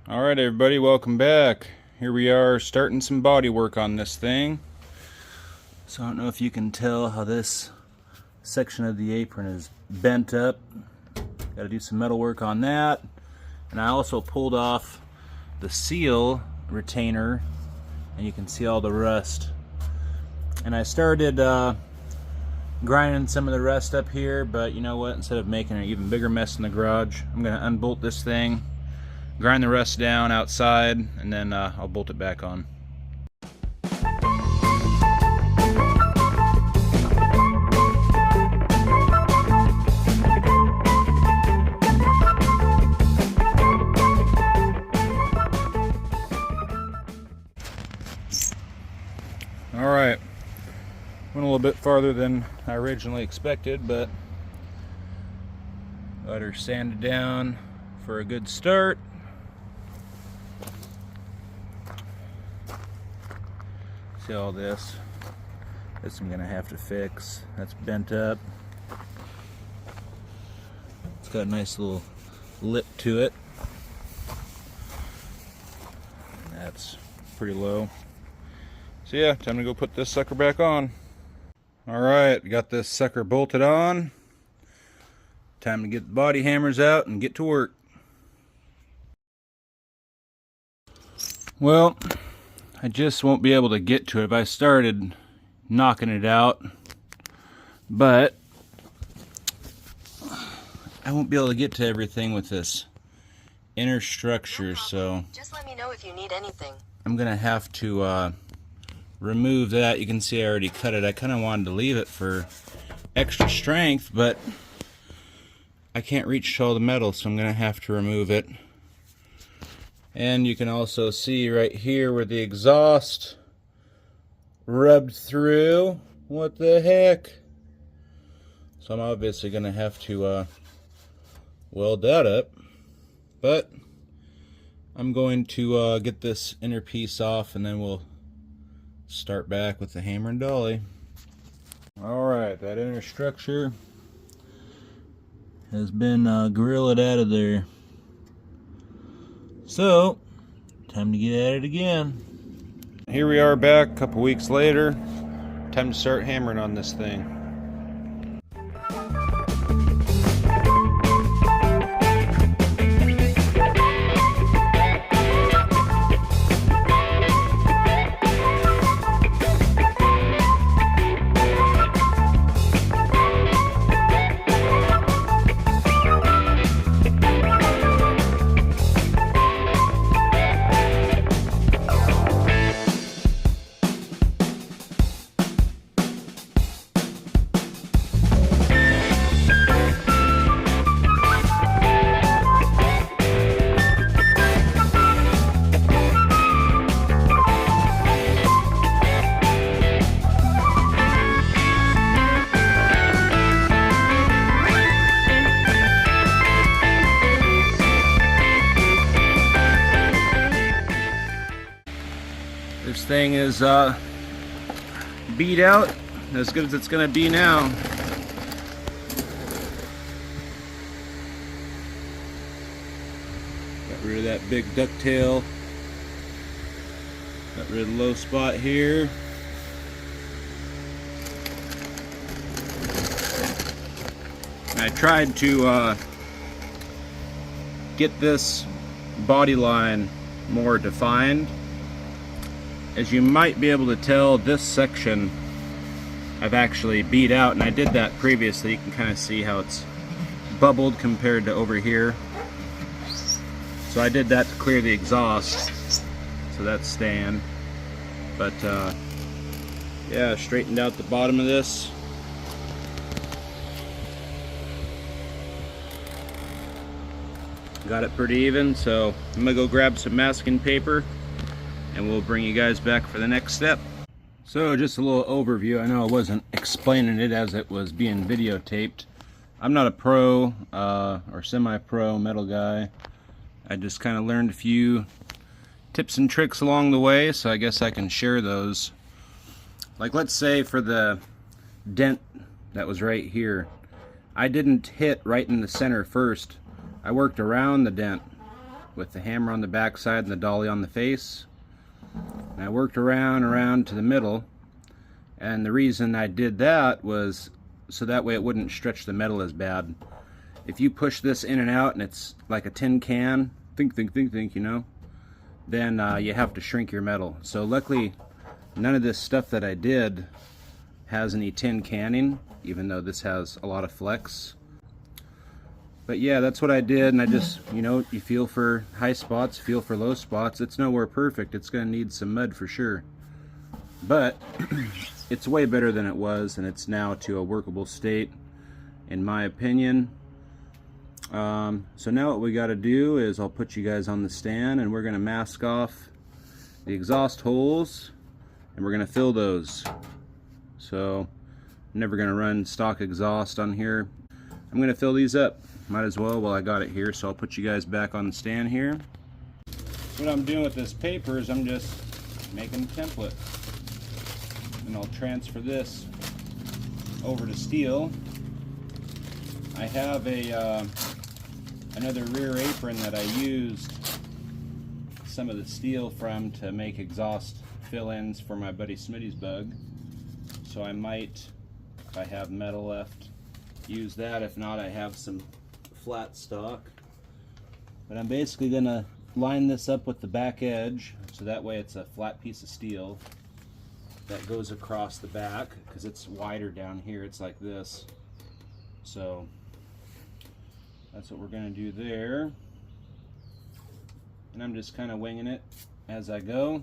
Alright everybody, welcome back. Here we are starting some body work on this thing. So I don't know if you can tell how this section of the apron is bent up. Got to do some metal work on that. And I also pulled off the seal retainer and you can see all the rust. And I started grinding some of the rust up here, but you know what, instead of making an even bigger mess in the garage, I'm going to unbolt this thing, grind the rust down outside, and then I'll bolt it back on. Alright, went a little bit farther than I originally expected, but got her sanded down for a good start. See all this? This I'm gonna have to fix. That's bent up. It's got a nice little lip to it. And that's pretty low. So yeah, time to go put this sucker back on. Alright, got this sucker bolted on. Time to get the body hammers out and get to work. Well, I just won't be able to get to it if I started knocking it out, but I won't be able to get to everything with this inner structure, so just let me know if you need anything. I'm gonna have to remove that. You can see I already cut it. I kind of wanted to leave it for extra strength, but I can't reach all the metal, so I'm gonna have to remove it. And you can also see right here where the exhaust rubbed through. What the heck? So I'm obviously going to have to weld that up. But I'm going to get this inner piece off and then we'll start back with the hammer and dolly. Alright, that inner structure has been grilled out of there. So, time to get at it again. Here we are back a couple weeks later. Time to start hammering on this thing. This thing is beat out as good as it's gonna be now. Got rid of that big ducktail. Got rid of the low spot here. I tried to get this body line more defined. As you might be able to tell, this section I've actually beat out, and I did that previously. You can kind of see how it's bubbled compared to over here. So I did that to clear the exhaust, so that's staying. But yeah, straightened out the bottom of this. Got it pretty even, so I'm gonna go grab some masking paper and we'll bring you guys back for the next step. So just a little overview. I know I wasn't explaining it as it was being videotaped. I'm not a pro or semi-pro metal guy. I just kind of learned a few tips and tricks along the way, so I guess I can share those. Like, let's say for the dent that was right here, I didn't hit right in the center first. I worked around the dent with the hammer on the back side and the dolly on the face. And I worked around to the middle, and the reason I did that was so that way it wouldn't stretch the metal as bad. If you push this in and out and it's like a tin can, think, you know, then you have to shrink your metal. So luckily, none of this stuff that I did has any tin canning, even though this has a lot of flex. But yeah, that's what I did, and I just, you know, you feel for high spots, feel for low spots. It's nowhere perfect. It's going to need some mud for sure. But it's way better than it was, and it's now to a workable state, in my opinion. So now what we got to do is I'll put you guys on the stand, and we're going to mask off the exhaust holes, and we're going to fill those. So I'm never going to run stock exhaust on here. I'm going to fill these up. Might as well while I got it here. So I'll put you guys back on the stand here. What I'm doing with this paper is I'm just making a template. And I'll transfer this over to steel. I have a another rear apron that I used some of the steel from to make exhaust fill-ins for my buddy Smitty's bug. So I might, if I have metal left, use that. If not, I have some flat stock. But I'm basically going to line this up with the back edge, so that way it's a flat piece of steel that goes across the back, because it's wider down here. It's like this. So that's what we're going to do there. And I'm just kind of winging it as I go.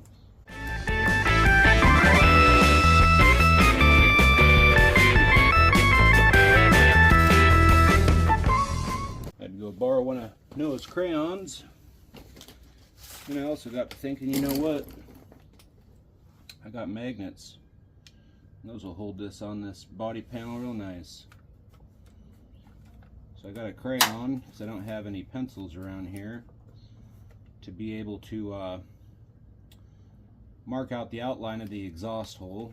I'd go borrow one of Noah's crayons. And I also got to thinking, you know what? I got magnets. Those will hold this on this body panel real nice. So I got a crayon, because I don't have any pencils around here, to be able to mark out the outline of the exhaust hole.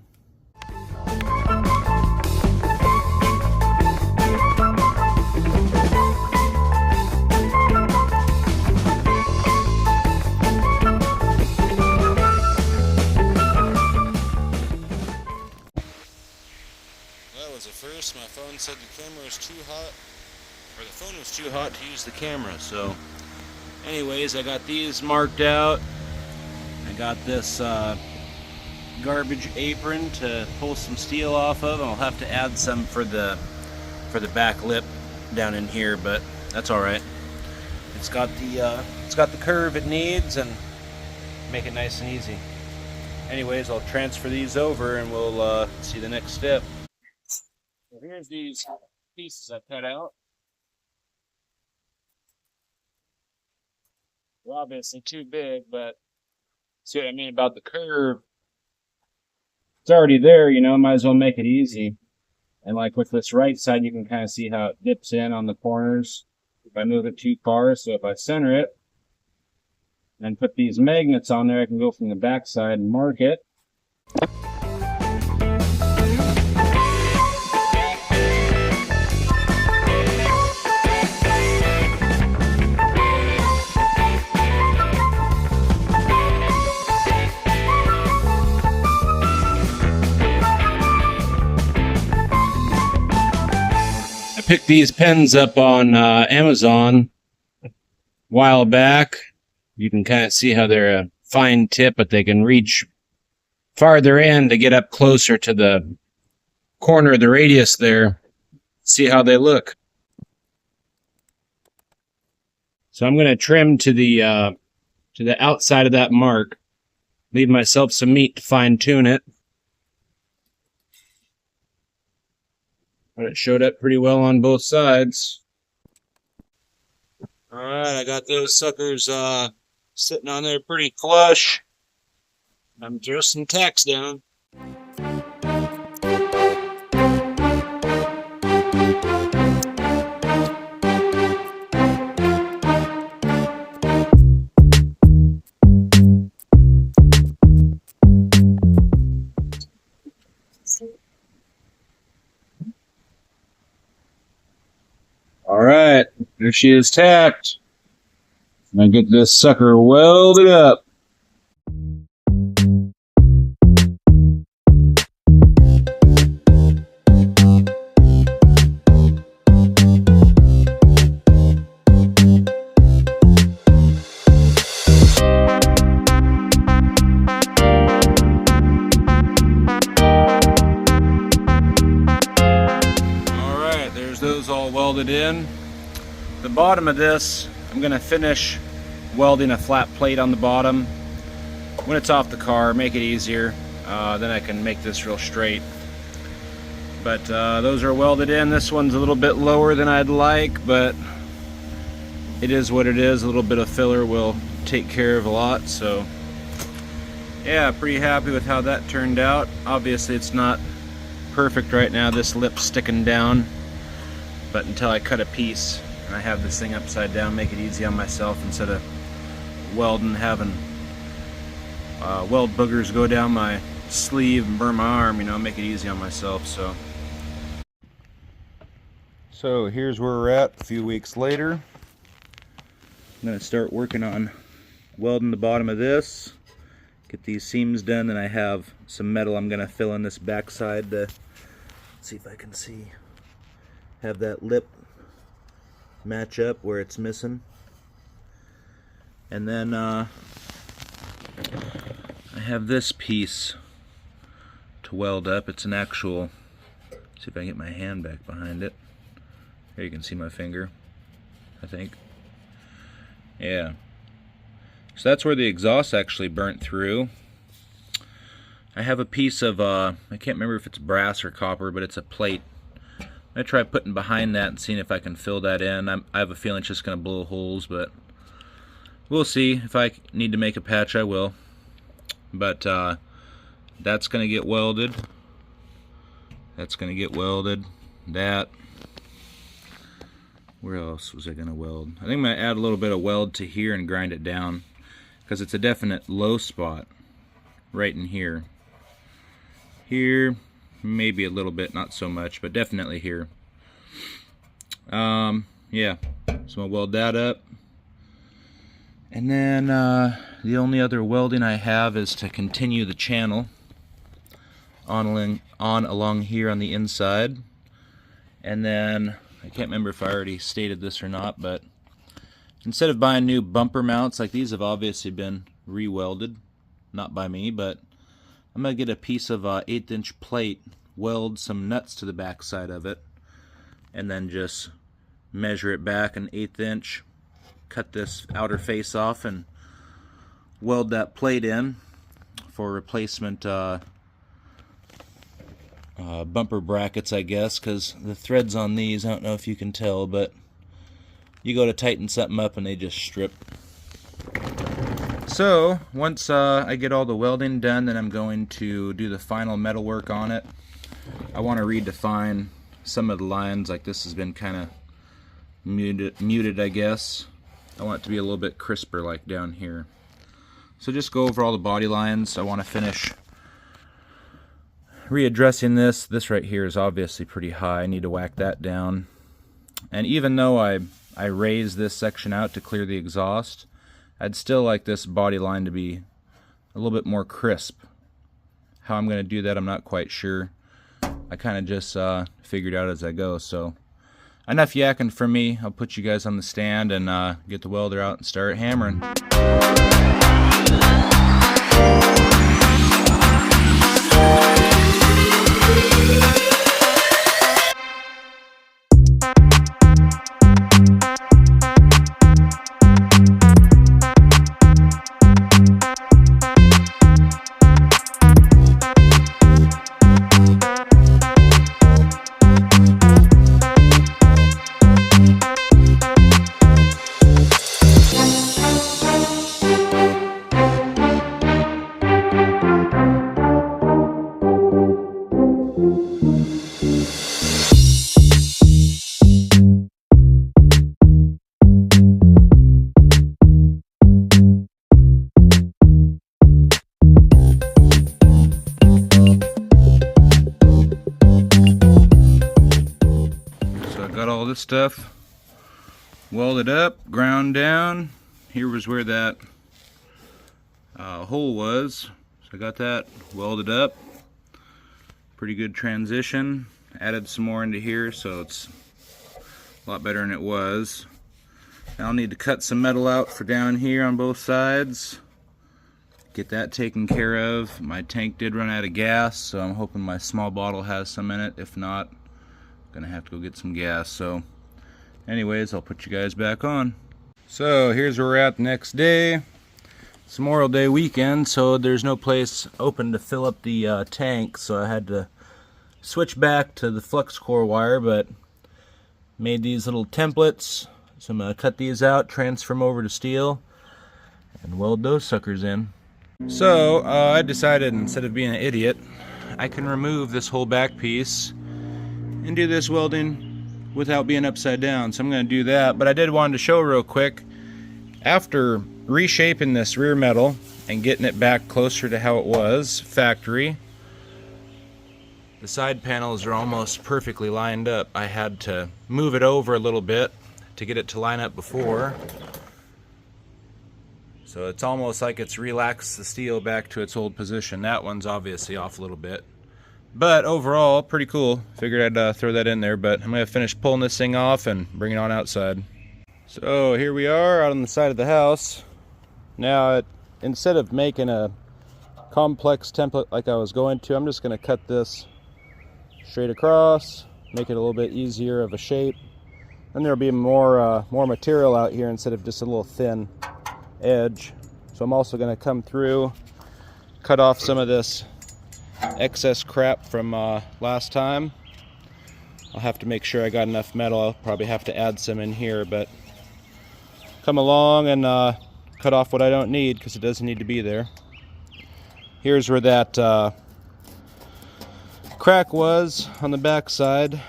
That was a first. My phone said the camera was too hot, or the phone was too hot to use the camera. So anyways, I got these marked out. I got this garbage apron to pull some steel off of. I'll have to add some for the back lip down in here, but that's all right. It's got the curve it needs, and make it nice and easy. Anyways, I'll transfer these over, and we'll see the next step. So here's these pieces I cut out. They're obviously too big, but see what I mean about the curve? It's already there, you know, might as well make it easy. And like with this right side, you can kind of see how it dips in on the corners if I move it too far. So if I center it and put these magnets on there, I can go from the back side and mark it. Picked these pens up on Amazon a while back. You can kind of see how they're a fine tip, but they can reach farther in to get up closer to the corner of the radius there. See how they look. So I'm going to trim to the outside of that mark. Leave myself some meat to fine tune it. But it showed up pretty well on both sides. Alright, I got those suckers sitting on there pretty flush. I'm throw some tacks down. Alright, there she is tacked. And I get this sucker welded up. Alright, there's those all welded in. The bottom of this, I'm going to finish welding a flat plate on the bottom. When it's off the car, make it easier. Then I can make this real straight. But those are welded in. This one's a little bit lower than I'd like, but it is what it is. A little bit of filler will take care of a lot. So yeah, pretty happy with how that turned out. Obviously it's not perfect right now, this lip's sticking down, but until I cut a piece and I have this thing upside down, make it easy on myself instead of welding, having weld boogers go down my sleeve and burn my arm, you know, make it easy on myself. So here's where we're at a few weeks later. I'm going to start working on welding the bottom of this, get these seams done, and I have some metal I'm going to fill in this backside to see if I can have that lip match up where it's missing. And then I have this piece to weld up. It's an actual, see if I can get my hand back behind it. Here you can see my finger, I think. Yeah. So that's where the exhaust actually burnt through. I have a piece of, I can't remember if it's brass or copper, but it's a plate. I'm going to try putting behind that and seeing if I can fill that in. I have a feeling it's just going to blow holes, but we'll see. If I need to make a patch, I will. But that's going to get welded. That's going to get welded. That. Where else was I going to weld? I think I'm going to add a little bit of weld to here and grind it down, because it's a definite low spot right in here. Here, maybe a little bit, not so much, but definitely here. Yeah, so I'm going to weld that up. And then the only other welding I have is to continue the channel on along here on the inside. And then, I can't remember if I already stated this or not, but instead of buying new bumper mounts, like these have obviously been re-welded, not by me, but I'm going to get a piece of 1/8 inch plate, weld some nuts to the back side of it, and then just measure it back an 1/8 inch, cut this outer face off, and weld that plate in for replacement bumper brackets, I guess, because the threads on these, I don't know if you can tell, but you go to tighten something up and they just strip. So once I get all the welding done, then I'm going to do the final metal work on it. I want to redefine some of the lines, like this has been kind of muted, I guess. I want it to be a little bit crisper, like down here. So just go over all the body lines. I want to finish readdressing this. This right here is obviously pretty high. I need to whack that down. And even though I raise this section out to clear the exhaust, I'd still like this body line to be a little bit more crisp. How I'm going to do that, I'm not quite sure. I kind of just figured out as I go. So enough yakking from me. I'll put you guys on the stand and get the welder out and start hammering. Got all this stuff welded up, ground down, here was where that hole was. So I got that welded up. Pretty good transition. Added some more into here, so it's a lot better than it was. Now I'll need to cut some metal out for down here on both sides. Get that taken care of. My tank did run out of gas, so I'm hoping my small bottle has some in it. If not, I'm gonna have to go get some gas. So anyways, I'll put you guys back on. So here's where we're at the next day. It's Memorial Day weekend, so there's no place open to fill up the tank, so I had to switch back to the flux core wire, but made these little templates. So I'm going to cut these out, transfer them over to steel, and weld those suckers in. So I decided, instead of being an idiot, I can remove this whole back piece and do this welding without being upside down. So I'm going to do that, but I did want to show real quick, after reshaping this rear metal and getting it back closer to how it was factory, the side panels are almost perfectly lined up. I had to move it over a little bit to get it to line up before. So it's almost like it's relaxed the steel back to its old position. That one's obviously off a little bit. But overall, pretty cool. Figured I'd throw that in there, but I'm going to finish pulling this thing off and bring it on outside. So here we are out on the side of the house. Now, instead of making a complex template like I was going to, I'm just going to cut this straight across, make it a little bit easier of a shape. Then there'll be more material out here instead of just a little thin edge. So I'm also going to come through, cut off some of this excess crap from last time. I'll have to make sure I got enough metal. I'll probably have to add some in here, but come along and cut off what I don't need because it doesn't need to be there. Here's where that crack was on the back side,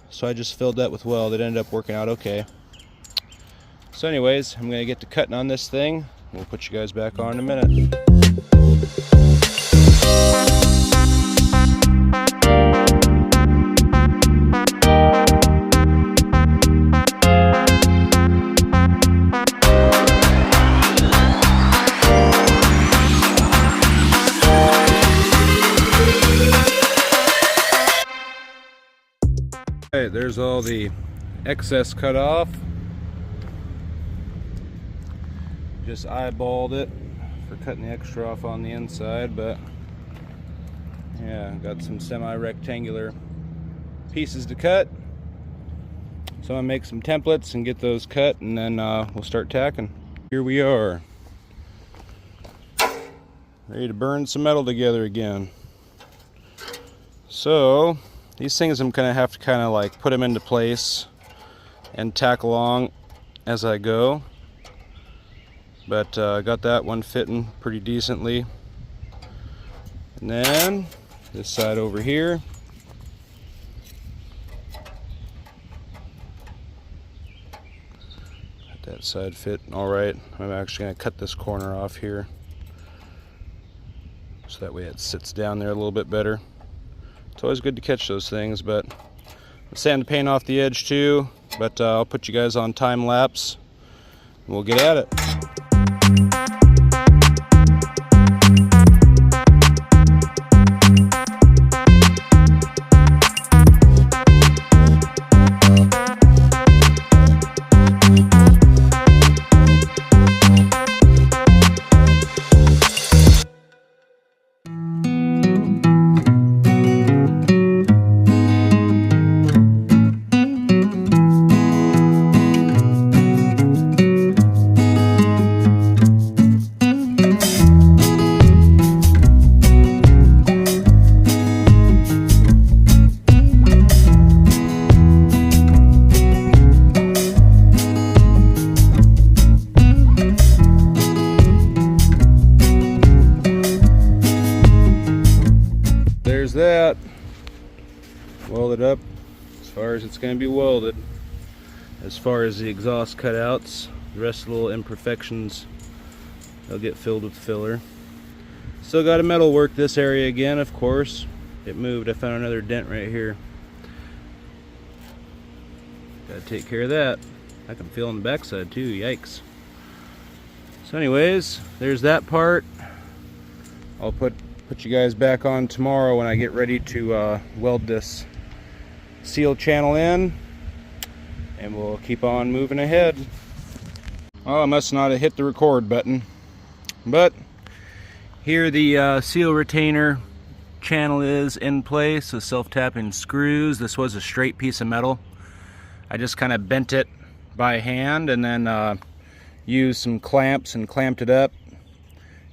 so I just filled that with weld. It ended up working out okay. So anyways, I'm going to get to cutting on this thing. We'll put you guys back on in a minute. Okay, there's all the excess cut off. Just eyeballed it for cutting the extra off on the inside, but yeah, got some semi-rectangular pieces to cut. So I'm gonna make some templates and get those cut, and then we'll start tacking. Here we are, ready to burn some metal together again. So these things I'm gonna have to kind of like put them into place and tack along as I go. But I got that one fitting pretty decently. And then this side over here. Got that side fit all right. I'm actually going to cut this corner off here, so that way it sits down there a little bit better. It's always good to catch those things, but I'll sand the paint off the edge too. But I'll put you guys on time lapse and we'll get at it. There's that welded up as far as it's going to be welded. As far as the exhaust cutouts, the rest of the little imperfections, they'll get filled with filler. Still got to metal work this area again, of course. It moved. I found another dent right here. Got to take care of that. I can feel on the backside too. Yikes. So anyways, there's that part. I'll put you guys back on tomorrow when I get ready to weld this seal channel in, and we'll keep on moving ahead. Oh, I must not have hit the record button, but here the seal retainer channel is in place with self-tapping screws. This was a straight piece of metal. I just kind of bent it by hand and then used some clamps and clamped it up,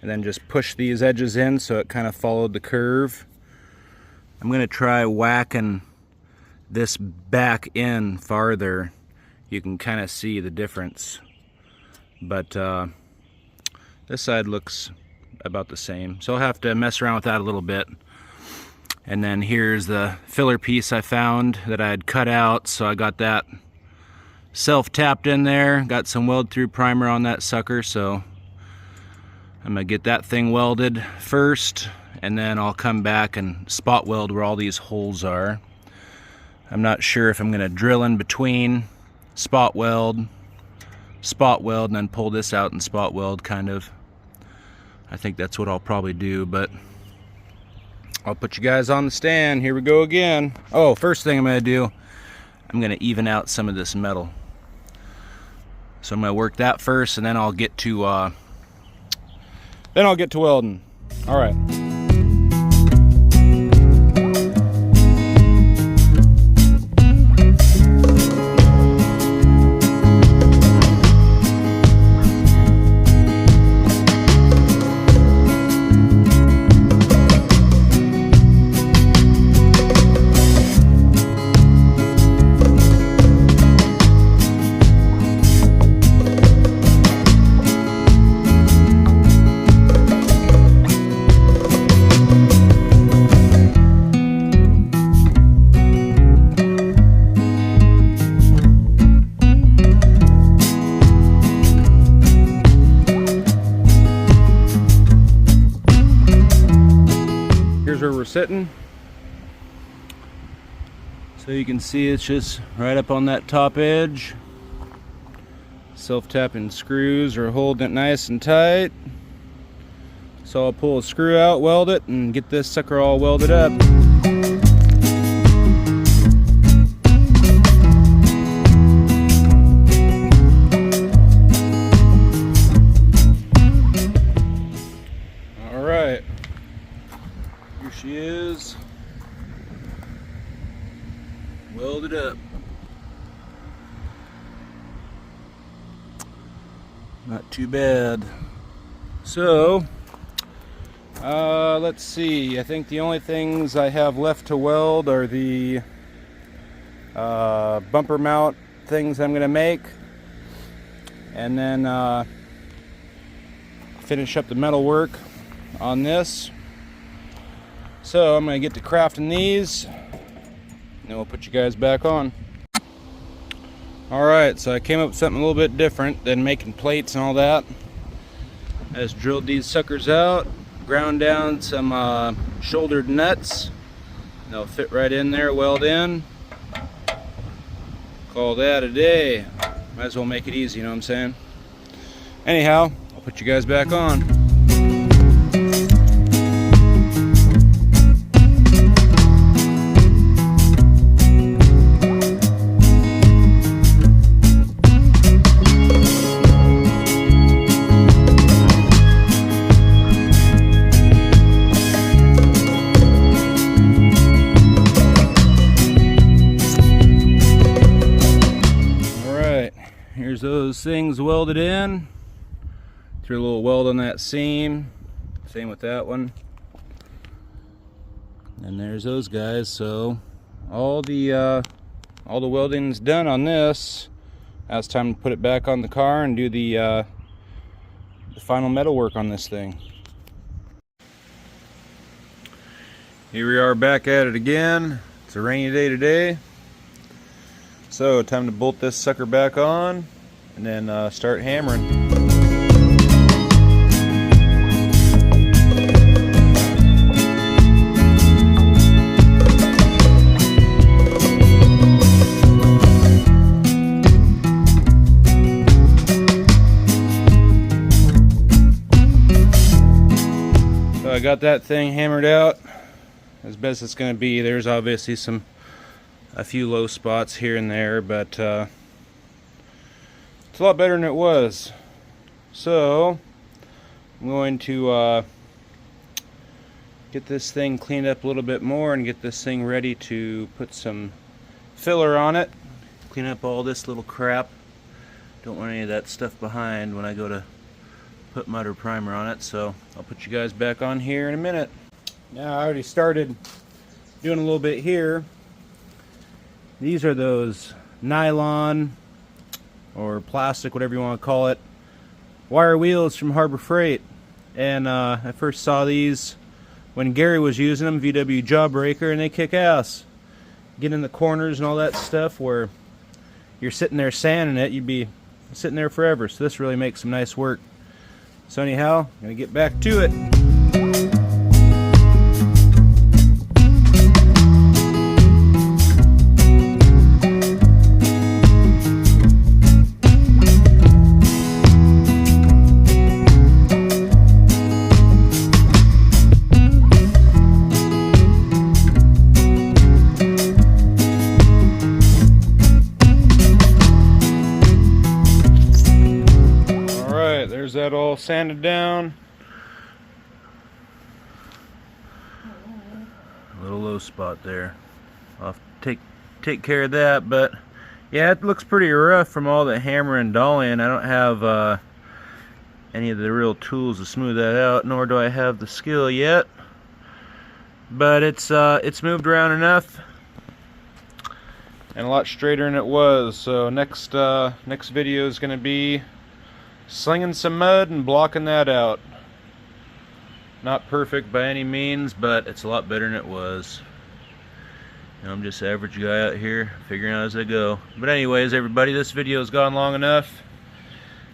and then just pushed these edges in so it kind of followed the curve. I'm going to try whacking this back in farther. You can kind of see the difference, but this side looks about the same, so I'll have to mess around with that a little bit. And then here's the filler piece I found that I had cut out, so I got that self-tapped in there. Got some weld through primer on that sucker, so I'm gonna get that thing welded first, and then I'll come back and spot weld where all these holes are. I'm not sure if I'm gonna drill in between, spot weld, and then pull this out and spot weld, kind of. I think that's what I'll probably do, but I'll put you guys on the stand. Here we go again. Oh, first thing I'm gonna do, I'm gonna even out some of this metal. So I'm gonna work that first, and then I'll get to welding. All right. Where we're sitting, so you can see it's just right up on that top edge. Self-tapping screws are holding it nice and tight, so I'll pull a screw out, weld it, and get this sucker all welded up. She is welded up. Not too bad. So let's see, I think the only things I have left to weld are the bumper mount things I'm gonna make, and then finish up the metal work on this. So I'm going to get to crafting these, and then we'll put you guys back on. Alright, so I came up with something a little bit different than making plates and all that. I just drilled these suckers out, ground down some shouldered nuts. They'll fit right in there, weld in. Call that a day. Might as well make it easy, you know what I'm saying? Anyhow, I'll put you guys back on. Here's those things welded in. Threw a little weld on that seam. Same with that one. And there's those guys. So all the welding's done on this. Now it's time to put it back on the car and do the final metal work on this thing. Here we are back at it again. It's a rainy day today. So time to bolt this sucker back on and then start hammering. So I got that thing hammered out as best it's going to be. There's obviously a few low spots here and there, but it's a lot better than it was. So I'm going to get this thing cleaned up a little bit more and get this thing ready to put some filler on it. Clean up all this little crap. Don't want any of that stuff behind when I go to put mud or primer on it, so I'll put you guys back on here in a minute. Now I already started doing a little bit here. These are those nylon or plastic, whatever you want to call it, wire wheels from Harbor Freight. And I first saw these when Gary was using them, VW Jawbreaker, and they kick ass. Get in the corners and all that stuff where you're sitting there sanding it, you'd be sitting there forever. So this really makes some nice work. So anyhow, I'm going to get back to it. There's that all sanded down. A little low spot there. I'll have to take care of that, but yeah, it looks pretty rough from all the hammer and dollying. I don't have any of the real tools to smooth that out, nor do I have the skill yet. But it's moved around enough and a lot straighter than it was. So next video is going to be slinging some mud and blocking that out. Not perfect by any means, but it's a lot better than it was. You know, I'm just an average guy out here figuring out as I go. But anyways, everybody, this video has gone long enough.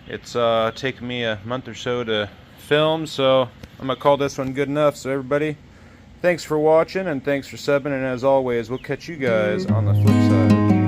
It's taken me a month or so to film, so I'm gonna call this one good enough. So everybody, thanks for watching and thanks for subbing, and as always, we'll catch you guys on the flip side.